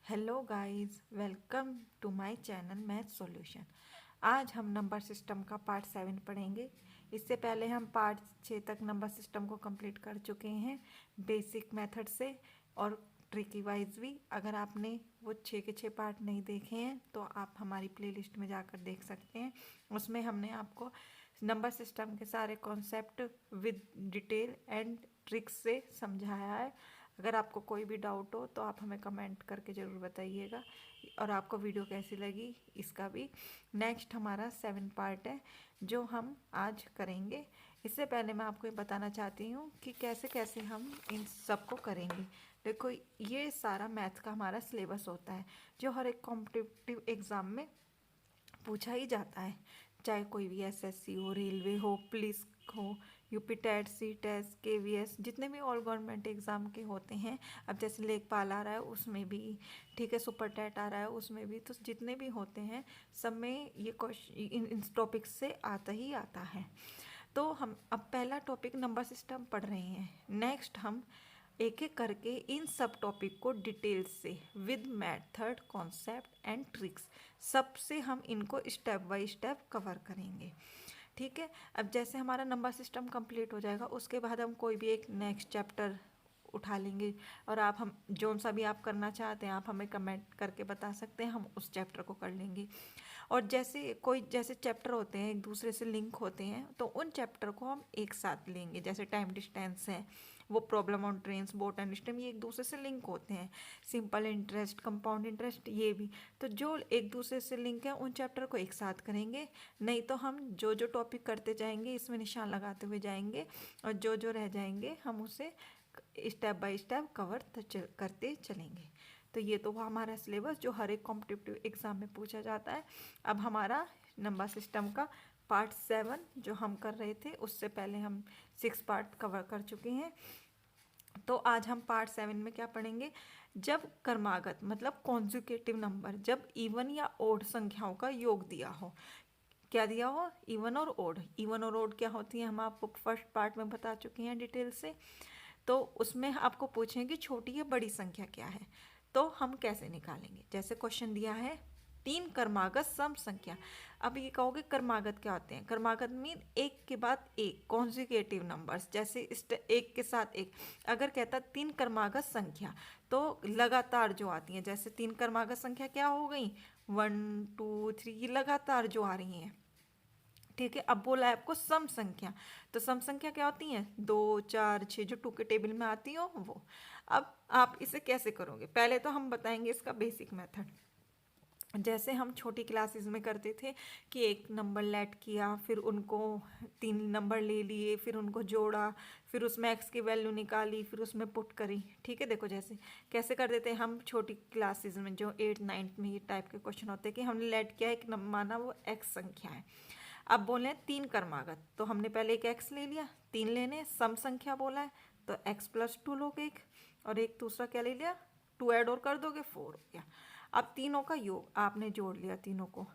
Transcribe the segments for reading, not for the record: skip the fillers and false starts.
Hello guys, welcome to my channel math solution. आज हम number system का part 7 पढ़ेंगे। इससे पहले हम पार्ट 6 तक नंबर सिस्टम को कंप्लीट कर चुके हैं बेसिक मेथड से और ट्रिकी वाइज भी। अगर आपने वो 6 के 6 पार्ट नहीं देखे हैं तो आप हमारी प्लेलिस्ट में जाकर देख सकते हैं। उसमें हमने आपको नंबर सिस्टम के सारे concept with detail and tricks से समझाया है। अगर आपको कोई भी डाउट हो तो आप हमें कमेंट करके ज़रूर बताइएगा। और आपको वीडियो कैसी लगी इसका भी नेक्स्ट हमारा 7 पार्ट है जो हम आज करेंगे। इससे पहले मैं आपको ये बताना चाहती हूँ कि कैसे कैसे हम इन सब को करेंगे। देखो, ये सारा मैथ का हमारा सिलेबस होता है जो हर एक कॉम्पिटिटिव एग्ज़ाम में पूछा ही जाता है। चाहे कोई भी एसएससी हो, रेलवे हो, पुलिस हो, UP TET, C TET, KVS, जितने भी ऑल गवर्नमेंट एग्ज़ाम के होते हैं। अब जैसे लेखपाल आ रहा है उसमें भी, ठीक है, सुपर टेट आ रहा है उसमें भी, तो जितने भी होते हैं सब में ये क्वेश्चन इन टॉपिक्स से आता ही आता है। तो हम अब पहला टॉपिक नंबर सिस्टम पढ़ रहे हैं। नेक्स्ट हम एक एक करके इन सब टॉपिक को डिटेल से with method, concept and tricks सबसे हम इनको स्टेप बाय स्टेप कवर करेंगे। ठीक है, अब जैसे हमारा नंबर सिस्टम कंप्लीट हो जाएगा उसके बाद हम कोई भी एक नेक्स्ट चैप्टर उठा लेंगे। और आप हम जोन सा भी आप करना चाहते हैं आप हमें कमेंट करके बता सकते हैं, हम उस चैप्टर को कर लेंगे। और जैसे चैप्टर होते हैं एक दूसरे से लिंक होते हैं तो उन चैप्टर को हम एक साथ लेंगे। जैसे टाइम डिस्टेंस है, वो problem on trains, boat and stem, ये एक दूसरे से लिंक होते हैं। सिंपल इंटरेस्ट, कंपाउंड इंटरेस्ट, ये भी। तो जो एक दूसरे से लिंक है उन चैप्टर को एक साथ करेंगे। नहीं तो हम जो जो टॉपिक करते जाएंगे इसमें निशान लगाते हुए जाएंगे और जो जो रह जाएंगे हम उसे स्टेप बाय स्टेप कवर करते चलेंगे। तो ये तो हमारा सिलेबस जो हर एक कॉम्पिटिटिव एग्ज़ाम में पूछा जाता है। अब हमारा नंबर सिस्टम का पार्ट 7 जो हम कर रहे थे, उससे पहले हम 6 पार्ट कवर कर चुके हैं। तो आज हम पार्ट 7 में क्या पढ़ेंगे? जब क्रमागत मतलब कॉन्जुकेटिव नंबर, जब इवन या ओड संख्याओं का योग दिया हो। क्या दिया हो? इवन और ओड। इवन और ओड क्या होती है हम आपको फर्स्ट पार्ट में बता चुके हैं डिटेल से। तो उसमें आपको पूछें कि छोटी या बड़ी संख्या क्या है, तो हम कैसे निकालेंगे? जैसे क्वेश्चन दिया है 3 क्रमागत सम संख्या। अब ये कहोगे क्रमागत क्या होते हैं? क्रमागत मीन एक के बाद एक कॉन्जिक्यूटिव नंबर्स, जैसे एक के साथ एक। अगर कहता 3 क्रमागत संख्या तो लगातार जो आती हैं, जैसे 3 क्रमागत संख्या क्या हो गई, 1 2 3, ये लगातार जो आ रही हैं। ठीक है, अब बोला है आपको सम संख्या, तो सम संख्या क्या होती हैं? 2 4 6, जो 2 के टेबल में आती हो वो। अब आप इसे कैसे करोगे? पहले तो हम बताएंगे इसका बेसिक मेथड। जैसे हम छोटी क्लासेस में करते थे कि एक नंबर लेट किया, फिर उनको 3 नंबर ले लिए, फिर उनको जोड़ा, फिर उसमें एक्स की वैल्यू निकाली, फिर उसमें पुट करी। ठीक है, देखो जैसे कैसे कर देते हैं हम छोटी क्लासेस में, जो 8 9 में ये टाइप के क्वेश्चन होते हैं कि हमने लेट किया एक माना वो एक्स संख्या है। अब बोले 3 क्रमागत, तो हमने पहले एक एक्स ले लिया, 3 लेने, सम संख्या बोला है तो एक्स प्लस 2 लोगे एक, और एक दूसरा क्या ले लिया, 2 ऐड और कर दोगे 4 हो गया। अब तीनों का योग आपने जोड़ लिया तीनों को,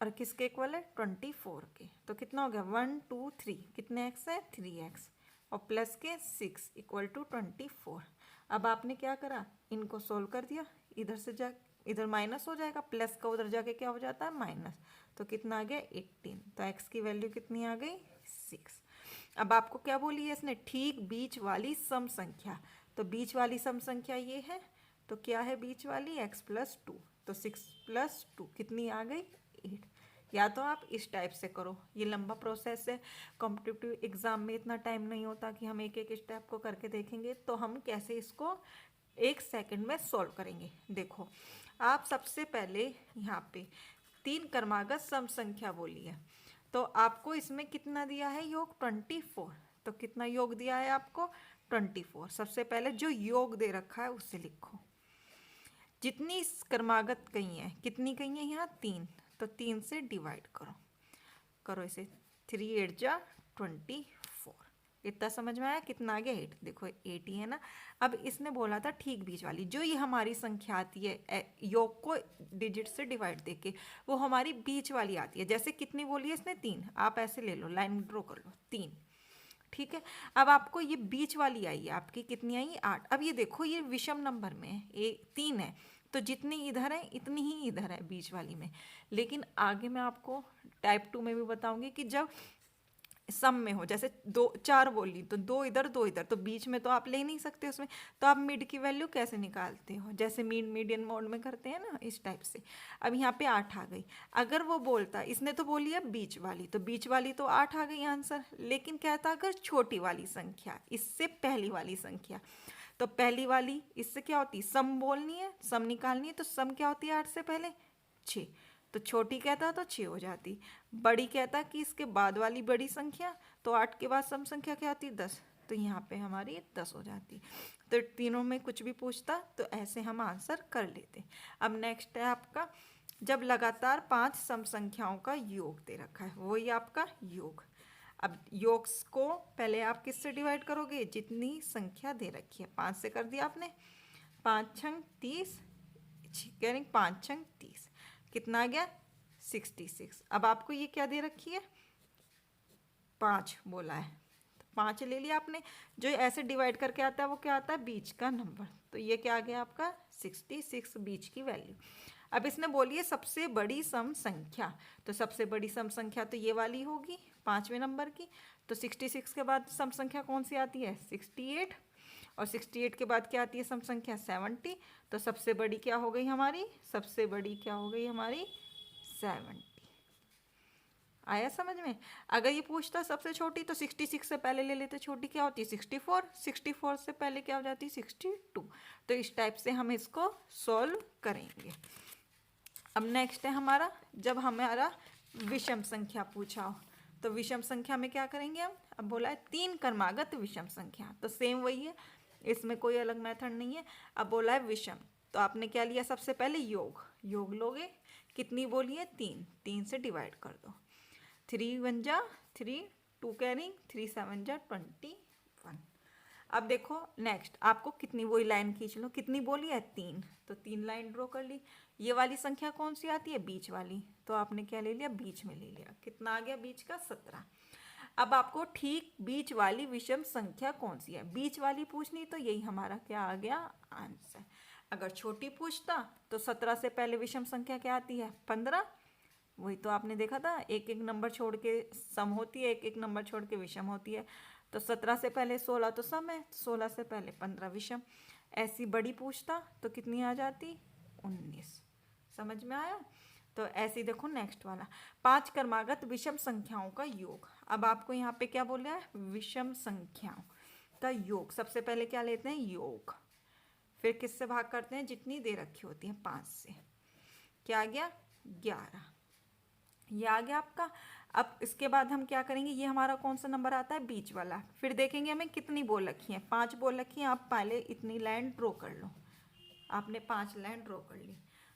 और किसके इक्वल है? 24 के। तो कितना हो गया? 1 2 3, कितने एक्स है? 3x, और प्लस के 6 इक्वल टू 24। अब आपने क्या करा, इनको सोल्व कर दिया। इधर से जा, इधर माइनस हो जाएगा, प्लस का उधर जाके क्या हो जाता है? माइनस। तो कितना आ गया? 18। तो एक्स की वैल्यू कितनी आ गई? 6। अब आपको क्या बोली है इसने? ठीक बीच वाली सम संख्या। तो बीच वाली सम संख्या ये है, तो क्या है बीच वाली? x plus 2। तो 6 प्लस 2 कितनी आ गई? 8। या तो आप इस टाइप से करो, ये लंबा प्रोसेस है, कॉम्पिटिटिव एग्जाम में इतना टाइम नहीं होता कि हम एक एक स्टेप को करके देखेंगे। तो हम कैसे इसको 1 सेकंड में सॉल्व करेंगे, देखो। आप सबसे पहले यहाँ पे 3 क्रमागत सम संख्या बोली है, तो आपको इसमें कितना दिया है योग? 24। तो कितना योग दिया है आपको? 24। सबसे पहले जो योग दे रखा है उससे लिखो। जितनी क्रमागत कही है, कितनी कही है यहाँ? 3। तो 3 से डिवाइड करो, करो इसे। 3 8 जा 24। इतना समझ में आया? कितना आ गया? 8। देखो 8 ही है ना। अब इसने बोला था ठीक बीच वाली, जो ये हमारी संख्या आती है योग को डिजिट से डिवाइड देके, वो हमारी बीच वाली आती है। जैसे कितनी बोली है इसने? 3। आप ऐसे ले लो, लाइन ड्रॉ कर लो, 3। ठीक है। अब आपको ये बीच वाली आई है, आपकी कितनी आई 8। अब ये देखो ये विषम नंबर में है, 3 है, तो जितनी इधर है इतनी ही इधर है बीच वाली में। लेकिन आगे मैं आपको टाइप 2 में भी बताऊंगी कि जब सम में हो, जैसे 4 बोली तो 2 इधर 2 इधर, तो बीच में तो आप ले नहीं सकते उसमें, तो आप मिड की वैल्यू कैसे निकालते हो, जैसे मीडियन मोड में करते हैं ना, इस टाइप से। अब यहाँ पे 8 आ गई। अगर वो बोलता, इसने तो बोली है बीच वाली, तो बीच वाली तो 8 आ गई आंसर। लेकिन कहता अगर छोटी वाली संख्या, इससे पहली वाली संख्या, तो पहली वाली इससे क्या होती, सम बोलनी है, सम निकालनी है, तो सम क्या होती है 8 से पहले 6, तो छोटी कहता तो 6 हो जाती। बड़ी कहता कि इसके बाद वाली बड़ी संख्या, तो 8 के बाद सम संख्या क्या होती 10, तो यहाँ पे हमारी 10 हो जाती। तो तीनों में कुछ भी पूछता तो ऐसे हम आंसर कर लेते। अब नेक्स्ट है आपका, जब लगातार 5 सम संख्याओं का योग दे रखा है, वही आपका योग। अब योग को पहले आप किससे डिवाइड करोगे, जितनी संख्या दे रखी है। 5 से कर दिया आपने, 5 छंग 30, कह रही 5 छंग 30, कितना आ गया 66। अब आपको ये क्या दे रखी है, 5 बोला है, तो 5 ले लिया आपने। जो ऐसे डिवाइड करके आता है वो क्या आता है, बीच का नंबर, तो ये क्या आ गया आपका 66 बीच की वैल्यू। अब इसने बोली है सबसे बड़ी सम संख्या, तो सबसे बड़ी सम संख्या तो ये वाली होगी 5वें नंबर की। तो 66 के बाद सम संख्या कौन सी आती है 68, और 68 के बाद क्या आती है सम संख्या 70। तो सबसे बड़ी क्या हो गई हमारी, सबसे बड़ी क्या हो गई हमारी 70। आया समझ में। अगर ये पूछता सबसे छोटी, तो 66 से पहले ले लेते, छोटी क्या होती है 64, 64 से पहले क्या हो जाती है 62। तो इस टाइप से हम इसको सॉल्व करेंगे। अब नेक्स्ट है हमारा, जब हमारा विषम संख्या पूछा हो, तो विषम संख्या में क्या करेंगे हम। अब बोला है 3 क्रमागत विषम संख्या, तो सेम वही है, इसमें कोई अलग मेथड नहीं है। अब बोला है विषम, तो आपने क्या लिया, सबसे पहले योग, योग लोगे, कितनी बोली है 3, 3 से डिवाइड कर दो, 3 1 जा 3, 2 कैरिंग 3 7 जा 21। अब देखो नेक्स्ट, आपको कितनी, वही लाइन खींच लो, कितनी बोली है 3, तो 3 लाइन ड्रॉ कर ली। ये वाली संख्या कौन सी आती है, बीच वाली, तो आपने क्या ले लिया, बीच में ले लिया, कितना आ गया बीच का 17। अब आपको ठीक बीच वाली विषम संख्या कौन सी है, बीच वाली पूछनी, तो यही हमारा क्या आ गया आंसर। अगर छोटी पूछता तो 17 से पहले विषम संख्या क्या आती है 15, वही तो आपने देखा था, एक एक नंबर छोड़ के सम होती है, एक एक नंबर छोड़ के विषम होती है। तो 17 से पहले 16 तो सम है, 16 से पहले 15 विषम। ऐसी बड़ी पूछता तो कितनी आ जाती 19। समझ में आया। तो ऐसे देखो नेक्स्ट वाला, 5 क्रमागत विषम संख्याओं का योग। अब आपको यहाँ पे क्या बोला है, विषम संख्याओं का योग। सबसे पहले क्या लेते हैं योग, फिर किससे भाग करते हैं, जितनी दे रखी होती है 5 से, क्या आ गया 11, ये आ गया आपका। अब इसके बाद हम क्या करेंगे, ये हमारा कौन सा नंबर आता है बीच वाला, फिर देखेंगे हमें कितनी बोल रखी है, 5 बोल रखी है। आप पहले इतनी लाइन ड्रॉ कर लो, आपने 5 लाइन ड्रॉ कर ली,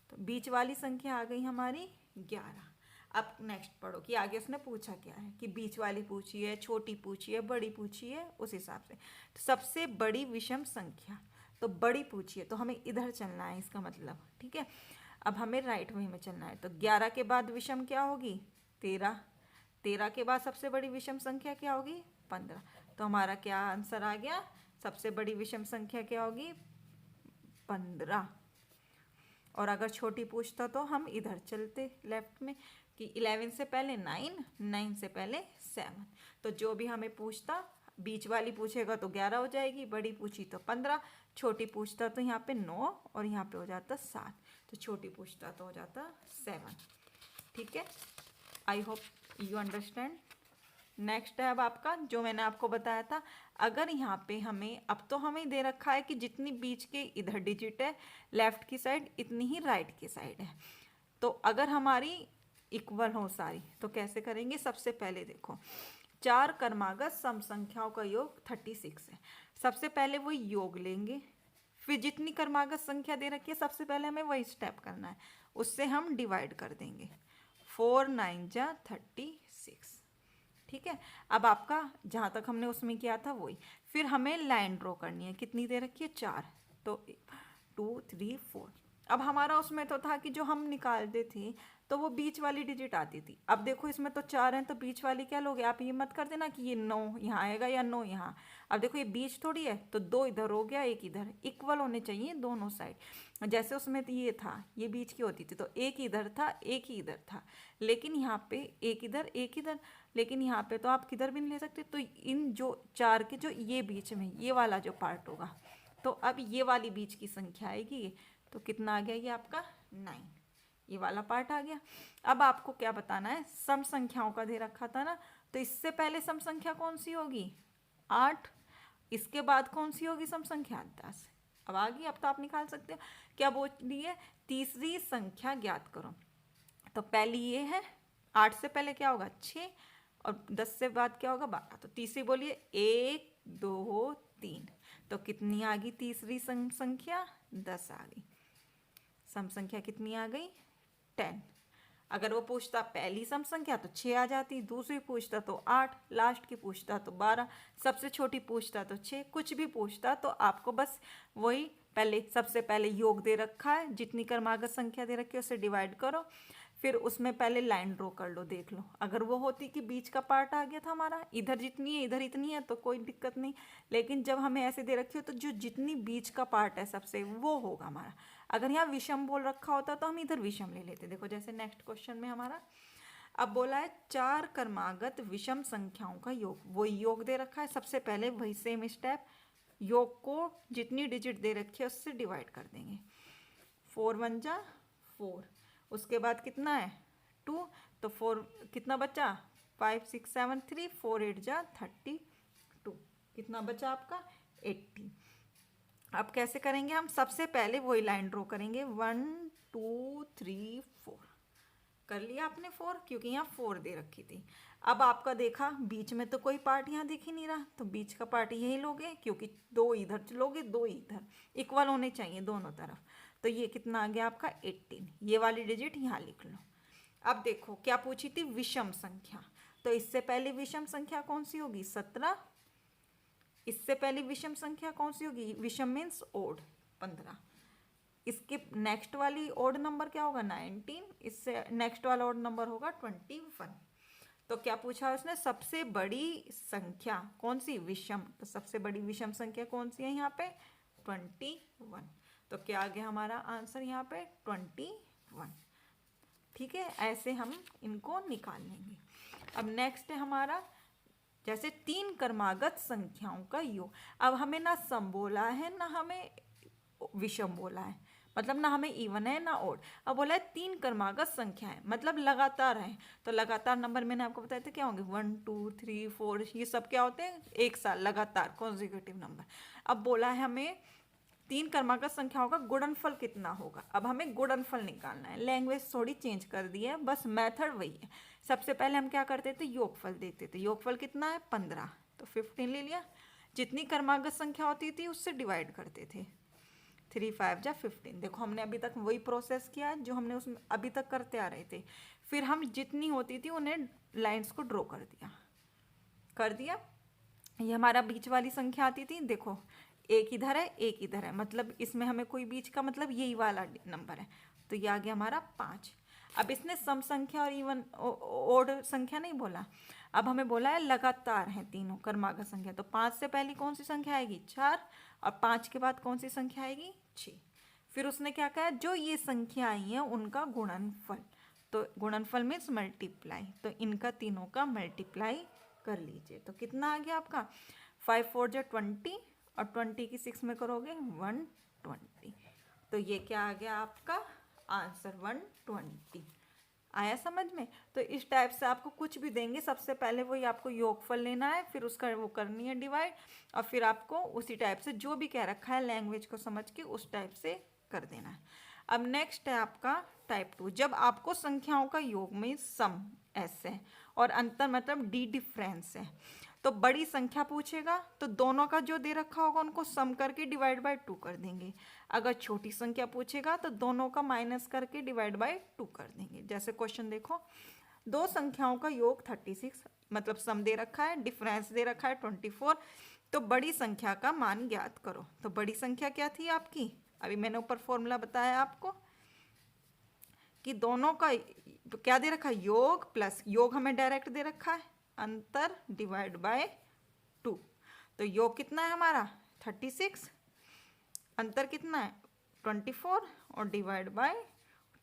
तो बीच वाली संख्या आ गई हमारी 11। अब नेक्स्ट पढ़ो कि आगे उसने पूछा क्या है, कि बीच वाली पूछी है, छोटी पूछी है, बड़ी पूछी है, उस हिसाब से। तो सबसे बड़ी विषम संख्या, तो बड़ी पूछी है, तो हमें इधर चलना है, इसका मतलब ठीक है। अब हमें राइट वे में चलना है, तो 11 के बाद विषम क्या होगी 13, 13 के बाद सबसे बड़ी विषम संख्या क्या होगी 15। तो हमारा क्या आंसर आ गया, सबसे बड़ी विषम संख्या क्या होगी 15। और अगर छोटी पूछता तो हम इधर चलते लेफ्ट में, कि 11 से पहले 9, 9 से पहले 7। तो जो भी हमें पूछता, बीच वाली पूछेगा तो 11 हो जाएगी, बड़ी पूछी तो 15, छोटी पूछता तो यहाँ पे 9 और यहाँ पे हो जाता 7, तो छोटी पूछता तो हो जाता 7। ठीक है, I hope you understand. Next है अब आपका, जो मैंने आपको बताया था, अगर यहाँ पे हमें, अब तो हमें दे रखा है कि जितनी बीच के इधर डिजिट है लेफ्ट की साइड, इतनी ही राइट की साइड है। तो अगर हमारी इक्वल हो सारी, तो कैसे करेंगे, सबसे पहले देखो 4 क्रमागत सम संख्याओं का योग 36 है। सबसे पहले वो योग लेंगे, फिर जितनी क्रमागत संख्या दे रखी है सबसे पहले हमें वही स्टेप करना है, उससे हम डिवाइड कर देंगे, 4 9 जा 36। ठीक है, अब आपका जहाँ तक हमने उसमें किया था वही, फिर हमें लाइन ड्रॉ करनी है, कितनी दे रखी है 4, तो 2 3 4, अब हमारा उसमें तो था कि जो हम निकालते थे तो वो बीच वाली डिजिट आती थी। अब देखो इसमें तो 4 हैं तो बीच वाली क्या लोगे आप, ये मत कर देना कि ये 9 यहाँ आएगा या 9 यहाँ। अब देखो ये बीच थोड़ी है, तो 2 इधर हो गया 1 इधर, इक्वल होने चाहिए दोनों साइड। जैसे उसमें तो ये था, ये बीच की होती थी तो एक इधर था एक ही इधर था, लेकिन यहाँ पे एक इधर एक इधर, लेकिन यहाँ पे तो आप किधर भी नहीं ले सकते। तो इन जो 4 के जो ये बीच में ये वाला जो पार्ट होगा, तो अब ये वाली बीच की संख्या आएगी, तो कितना आ गया ये आपका 9, ये वाला पार्ट आ गया। अब आपको क्या बताना है, सम संख्याओं का दे रखा था ना, तो इससे पहले सम संख्या कौन सी होगी 8, इसके बाद कौन सी होगी सम संख्या 10। अब आ गई, अब तो आप निकाल सकते हो। क्या बोलिए, तीसरी संख्या ज्ञात करो। तो पहली ये है, 8 से पहले क्या होगा 6 और 10 से बाद क्या होगा 12। तो तीसरी बोलिए 1 2 3, तो कितनी आ गई तीसरी सम संख्या 10 आ गई। सम संख्या कितनी आ गई 10। अगर वो पूछता पहली सम संख्या तो 6 आ जाती, दूसरी पूछता तो 8, लास्ट की पूछता तो 12, सबसे छोटी पूछता तो 6, कुछ भी पूछता तो आपको बस वही पहले सबसे पहले योग दे रखा है, जितनी क्रमागत संख्या दे रखी है उसे डिवाइड करो, फिर उसमें पहले लाइन ड्रॉ कर लो, देख लो। अगर वो होती कि बीच का पार्ट आ गया था हमारा, इधर जितनी है इधर इतनी है तो कोई दिक्कत नहीं, लेकिन जब हमें ऐसे दे रखी हो तो जो जितनी बीच का पार्ट है सबसे वो होगा हमारा। अगर यहाँ विषम बोल रखा होता तो हम इधर विषम ले लेते। देखो जैसे नेक्स्ट क्वेश्चन में हमारा अब बोला है 4 क्रमागत विषम संख्याओं का योग, वो योग दे रखा है। सबसे पहले वही सेम स्टेप, योग को जितनी डिजिट दे रखी है उससे डिवाइड कर देंगे। 4 1 जा 4, उसके बाद कितना है 2, तो 4 कितना बचा 5 6 7 3, 4 8 जा 32, कितना बचा आपका 80। अब कैसे करेंगे हम, सबसे पहले वही लाइन ड्रॉ करेंगे 1 2 3 4, कर लिया आपने 4, क्योंकि यहाँ 4 दे रखी थी। अब आपका देखा बीच में तो कोई पार्ट यहाँ दिख ही नहीं रहा, तो बीच का पार्ट यही लोगे, क्योंकि 2 इधर लोगे 2 इधर, इक्वल होने चाहिए दोनों तरफ। तो ये कितना आ गया आपका 18, ये वाली डिजिट यहाँ लिख लो। अब देखो क्या पूछी थी, विषम संख्या, तो इससे पहले विषम संख्या कौन सी होगी 17, इससे पहले विषम संख्या कौन सी होगी, विषम मीन्स ओड 15, इसके नेक्स्ट वाली ओड नंबर क्या होगा 19, इससे नेक्स्ट वाला ओड नंबर होगा 21। तो क्या पूछा उसने, सबसे बड़ी संख्या कौन सी विषम, तो सबसे बड़ी विषम संख्या कौन सी है यहाँ पे 21। तो क्या आ गया हमारा आंसर यहाँ पे 21। ठीक है, ऐसे हम इनको निकाल लेंगे। अब नेक्स्ट है हमारा जैसे 3 क्रमागत संख्याओं का योग। अब हमें ना सम बोला है ना हमें विषम बोला है, मतलब ना हमें इवन है ना ओड। अब बोला है 3 क्रमागत संख्या है, मतलब लगातार है। तो लगातार नंबर मैंने आपको बताया था क्या होंगे 1 2 3 4, ये सब क्या होते हैं एक साथ लगातार कॉन्जिक्यूटिव नंबर। अब बोला है हमें 3 क्रमागत संख्याओं का गुणनफल कितना होगा। अब हमें गुणनफल निकालना है, लैंग्वेज थोड़ी चेंज कर दी है, बस मेथड वही है। सबसे पहले हम क्या करते थे, योगफल देते थे। योगफल कितना है 15, तो 15 ले लिया। जितनी क्रमागत संख्या होती थी उससे डिवाइड करते थे, 3 5 जा 15। देखो हमने अभी तक वही प्रोसेस किया है जो हमने उसमें अभी तक करते आ रहे थे। फिर हम जितनी होती थी उन्हें लाइंस को ड्रॉ कर दिया। ये हमारा बीच वाली संख्या आती थी, देखो एक इधर है एक इधर है, मतलब इसमें हमें कोई बीच का मतलब यही वाला नंबर है, तो ये आ गया हमारा 5। अब इसने सम संख्या और इवन ओड संख्या नहीं बोला, अब हमें बोला है लगातार है तीनों क्रमागत संख्या। तो 5 से पहले कौन सी संख्या आएगी 4, और 5 के बाद कौन सी संख्या आएगी 6। फिर उसने क्या कहा, जो ये संख्या आई है उनका गुणनफल, तो गुणनफल मीन्स मल्टीप्लाई, तो इनका तीनों का मल्टीप्लाई कर लीजिए। तो कितना आ गया आपका 5 4 जा 20, और 20 की 6 में करोगे 120, तो ये क्या आ गया आपका आंसर 120। आया समझ में। तो इस टाइप से आपको कुछ भी देंगे, सबसे पहले वही आपको योगफल लेना है, फिर उसका वो करनी है डिवाइड, और फिर आपको उसी टाइप से जो भी कह रखा है लैंग्वेज को समझ के उस टाइप से कर देना है। अब नेक्स्ट है आपका टाइप 2, जब आपको संख्याओं का योग में सम ऐसे है और अंतर मतलब डी डिफरेंस है, तो बड़ी संख्या पूछेगा तो दोनों का जो दे रखा होगा उनको सम करके डिवाइड बाय 2 कर देंगे। अगर छोटी संख्या पूछेगा तो दोनों का माइनस करके डिवाइड बाय 2 कर देंगे। जैसे क्वेश्चन देखो, दो संख्याओं का योग 36, मतलब सम दे रखा है, डिफरेंस दे रखा है 24, तो बड़ी संख्या का मान ज्ञात करो। तो बड़ी संख्या क्या थी आपकी, अभी मैंने ऊपर फॉर्मूला बताया आपको कि दोनों का क्या दे रखा है, योग प्लस योग हमें डायरेक्ट दे रखा है, अंतर डिवाइड बाय 2। तो योग कितना है हमारा 36, अंतर कितना है 24 और डिवाइड बाय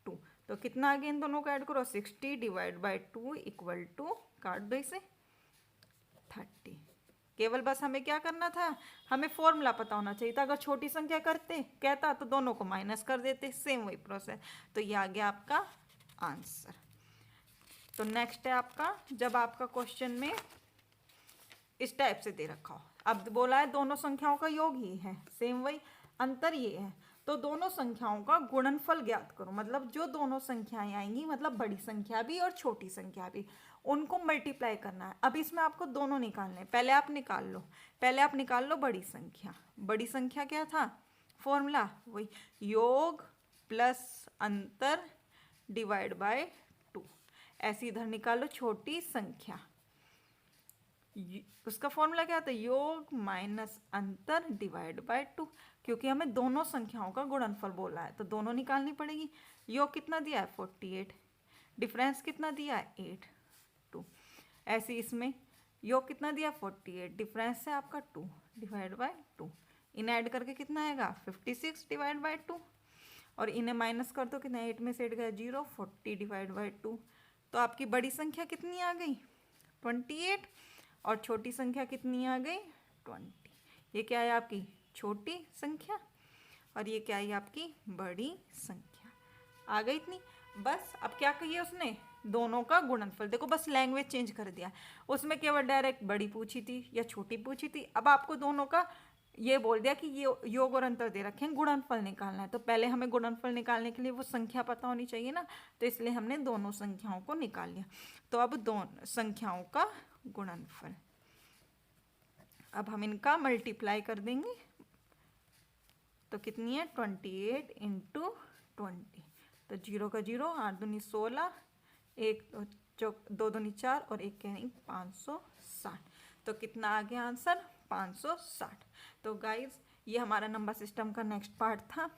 2। तो कितना आ गया, इन दोनों को ऐड करो 60 डिवाइड बाय 2 इक्वल टू, काट दो इसे 30। केवल बस हमें क्या करना था, हमें फॉर्मूला पता होना चाहिए था। अगर छोटी संख्या करते कहता तो दोनों को माइनस कर देते, सेम वही प्रोसेस। तो ये आ गया आपका आंसर। तो नेक्स्ट है आपका, जब आपका क्वेश्चन में इस टाइप से दे रखा हो, अब बोला है दोनों संख्याओं का योग ही है, सेम वही, अंतर ये है, तो दोनों संख्याओं का गुणनफल ज्ञात करो। मतलब जो दोनों संख्याएं आएंगी, मतलब बड़ी संख्या भी और छोटी संख्या भी, उनको मल्टीप्लाई करना है। अब इसमें आपको दोनों निकालने हैं। पहले आप निकाल लो बड़ी संख्या। बड़ी संख्या क्या था फॉर्मूला, वही योग प्लस अंतर डिवाइड बाय 2। ऐसे इधर निकालो छोटी संख्या, उसका फॉर्मूला क्या था, योग माइनस अंतर डिवाइड बाय 2। क्योंकि हमें दोनों संख्याओं का गुणनफल बोला है तो दोनों निकालनी पड़ेगी। योग कितना दिया है 48, डिफरेंस कितना दिया है 8, 2। ऐसे इसमें योग कितना दिया 48, डिफरेंस है आपका 2 डिवाइड बाय 2। इन्हें ऐड करके कितना आएगा 56 डिवाइड बाय 2, और इन्हें माइनस कर दो कितना, 8 में से 8 गया 0, 40 डिवाइड बाय 2। तो आपकी बड़ी संख्या कितनी आ गई 28, और छोटी संख्या कितनी आ गई 20। ये क्या है आपकी छोटी संख्या, और ये क्या है आपकी बड़ी संख्या। आ गई इतनी, बस। अब क्या कहिए उसने, दोनों का गुणनफल। देखो बस लैंग्वेज चेंज कर दिया, उसमें केवल डायरेक्ट बड़ी पूछी थी या छोटी पूछी थी, अब आपको दोनों का ये बोल दिया कि ये योग और अंतर दे रखे हैं, गुणनफल निकालना है। तो पहले हमें गुणनफल निकालने के लिए वो संख्या पता होनी चाहिए ना, तो इसलिए हमने दोनों संख्याओं को निकाल लिया। तो अब दोनों संख्याओं का गुणनफल, अब हम इनका मल्टीप्लाई कर देंगे। तो कितनी है 28 इंटू 20, तो 0 का 0, 8 दूनी 16, 1 2 दूनी 4 और 1 कह रही 560। तो कितना आ गया आंसर 560। तो गाइज ये हमारा नंबर सिस्टम का नेक्स्ट पार्ट था।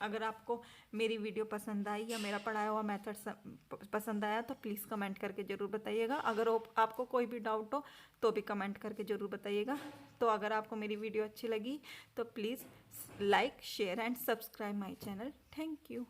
अगर आपको मेरी वीडियो पसंद आई या मेरा पढ़ाया हुआ मेथड पसंद आया तो प्लीज़ कमेंट करके ज़रूर बताइएगा। अगर आपको कोई भी डाउट हो तो भी कमेंट करके ज़रूर बताइएगा। तो अगर आपको मेरी वीडियो अच्छी लगी तो please like share and subscribe my channel. Thank you.